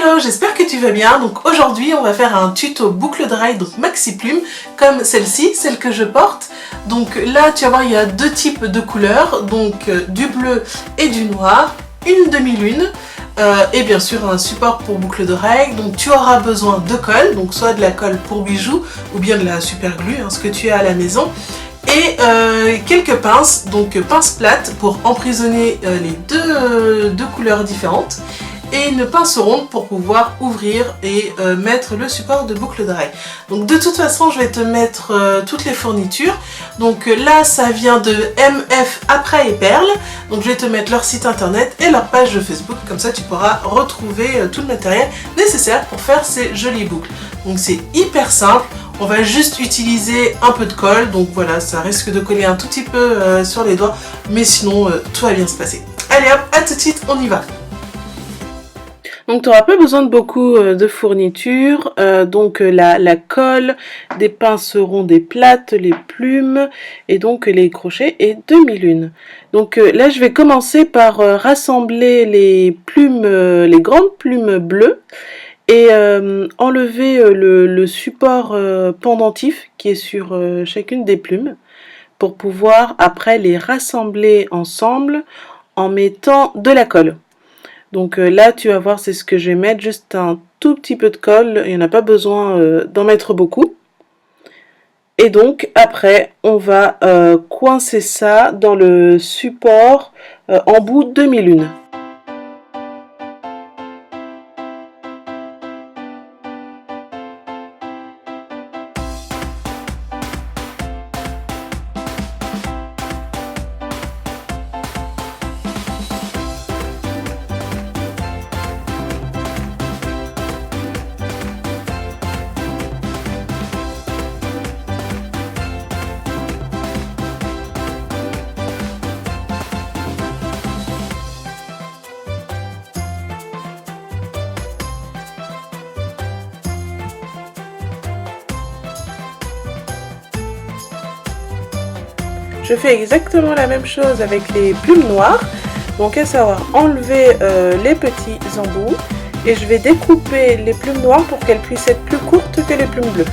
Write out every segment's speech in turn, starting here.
Hello, j'espère que tu vas bien. Donc aujourd'hui on va faire un tuto boucle d'oreille, donc maxi plume, comme celle-ci, celle que je porte. Donc là tu vas voir, il y a deux types de couleurs, donc du bleu et du noir, une demi-lune et bien sûr un support pour boucle d'oreille. Donc tu auras besoin de colle, donc soit de la colle pour bijoux ou bien de la super glue, ce que tu as à la maison. Et quelques pinces, donc pinces plates pour emprisonner les deux couleurs différentes. Et une pince ronde pour pouvoir ouvrir et mettre le support de boucle d'oreille. Donc de toute façon je vais te mettre toutes les fournitures. Donc là ça vient de MF Apprêt et Perles. Donc je vais te mettre leur site internet et leur page de Facebook. Comme ça tu pourras retrouver tout le matériel nécessaire pour faire ces jolies boucles. Donc c'est hyper simple. On va juste utiliser un peu de colle. Donc voilà, ça risque de coller un tout petit peu sur les doigts. Mais sinon tout va bien se passer. Allez hop, à tout de suite, on y va. Donc tu n'auras pas besoin de beaucoup de fournitures, donc la colle, des pinces rondes et plates, les plumes et donc les crochets et demi-lune. Donc là je vais commencer par rassembler les plumes, les grandes plumes bleues et enlever le support pendentif qui est sur chacune des plumes pour pouvoir après les rassembler ensemble en mettant de la colle. Donc là, tu vas voir, c'est ce que je vais mettre, juste un tout petit peu de colle, il n'y en a pas besoin d'en mettre beaucoup. Et donc après, on va coincer ça dans le support en bout demi-lune. Je fais exactement la même chose avec les plumes noires, donc à savoir enlever les petits embouts et je vais découper les plumes noires pour qu'elles puissent être plus courtes que les plumes bleues.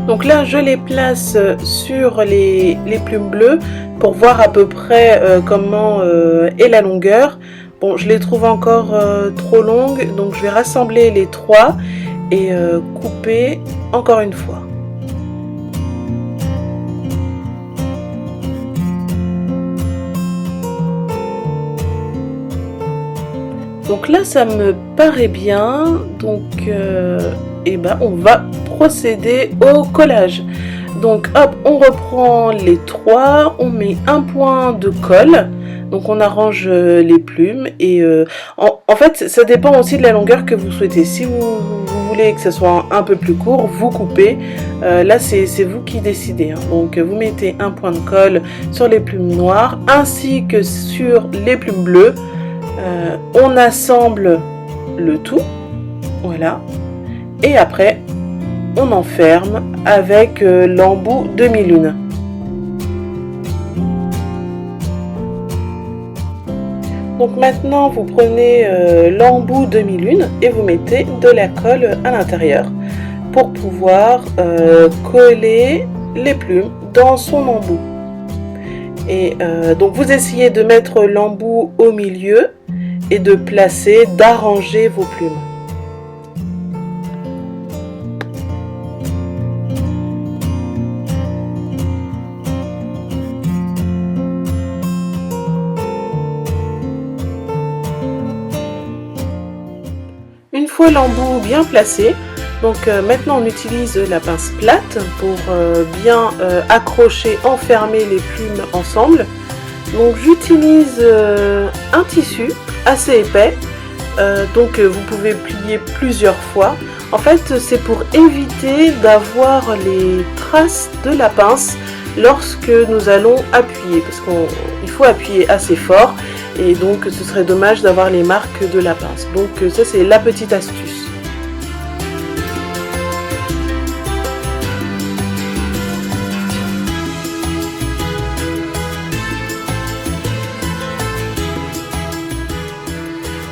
Donc là je les place sur les plumes bleues pour voir à peu près comment est la longueur. Bon, je les trouve encore trop longues, donc je vais rassembler les trois et couper encore une fois. Donc là ça me paraît bien, donc on va procéder au collage. Donc hop, on reprend les trois, on met un point de colle, donc on arrange les plumes et en fait ça dépend aussi de la longueur que vous souhaitez. Si vous voulez que ce soit un peu plus court, vous coupez, là c'est vous qui décidez, Donc vous mettez un point de colle sur les plumes noires ainsi que sur les plumes bleues. On assemble le tout, voilà, et après on enferme avec l'embout demi-lune. Donc maintenant vous prenez l'embout demi-lune et vous mettez de la colle à l'intérieur pour pouvoir coller les plumes dans son embout. Et donc vous essayez de mettre l'embout au milieu et de placer, d'arranger vos plumes. Une fois l'embout bien placé, donc maintenant on utilise la pince plate pour bien accrocher, enfermer les plumes ensemble. Donc j'utilise un tissu assez épais, donc vous pouvez plier plusieurs fois. En fait c'est pour éviter d'avoir les traces de la pince lorsque nous allons appuyer, parce qu'il faut appuyer assez fort. Et donc ce serait dommage d'avoir les marques de la pince. Donc ça c'est la petite astuce.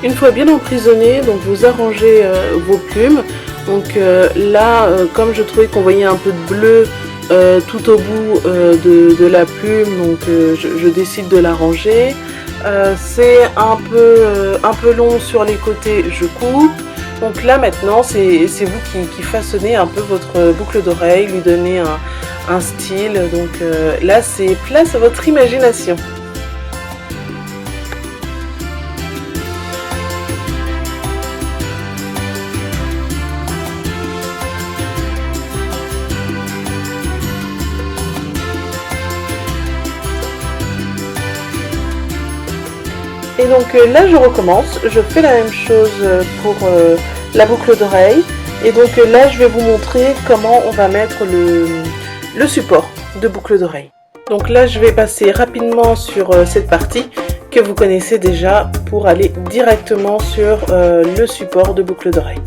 Une fois bien emprisonné, donc vous arrangez vos plumes. Donc là, comme je trouvais qu'on voyait un peu de bleu tout au bout de la plume, donc je décide de l'arranger. C'est un peu long sur les côtés, je coupe. Donc là maintenant c'est vous qui façonnez un peu votre boucle d'oreille, lui donnez un style. Donc là c'est place à votre imagination. Et donc là je recommence, je fais la même chose pour la boucle d'oreille. Et donc là je vais vous montrer comment on va mettre le support de boucle d'oreille. Donc là je vais passer rapidement sur cette partie que vous connaissez déjà pour aller directement sur le support de boucle d'oreille.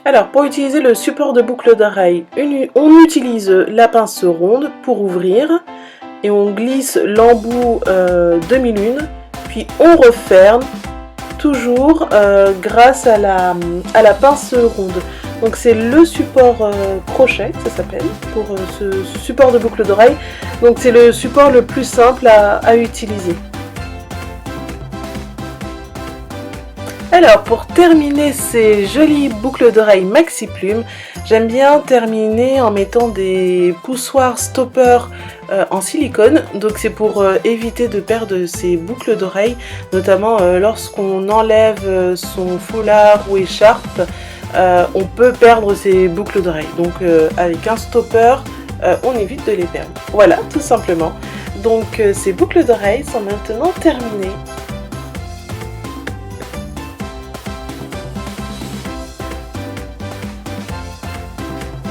Alors pour utiliser le support de boucle d'oreille, on utilise la pince ronde pour ouvrir et on glisse l'embout demi-lune, puis on referme toujours grâce à la pince ronde. Donc c'est le support crochet, ça s'appelle, pour ce support de boucle d'oreille. Donc c'est le support le plus simple à utiliser. Alors pour terminer ces jolies boucles d'oreilles maxi plumes, j'aime bien terminer en mettant des poussoirs stoppers en silicone. Donc c'est pour éviter de perdre ces boucles d'oreilles, notamment lorsqu'on enlève son foulard ou écharpe, on peut perdre ces boucles d'oreilles. Donc avec un stopper, on évite de les perdre. Voilà, tout simplement. Donc ces boucles d'oreilles sont maintenant terminées.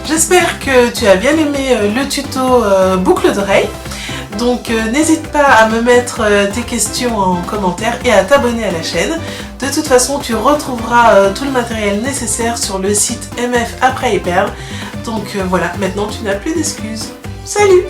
J'espère que tu as bien aimé le tuto boucle d'oreille. Donc n'hésite pas à me mettre tes questions en commentaire et à t'abonner à la chaîne. De toute façon, tu retrouveras tout le matériel nécessaire sur le site MF Apprêt et Perles. Donc voilà, maintenant tu n'as plus d'excuses. Salut!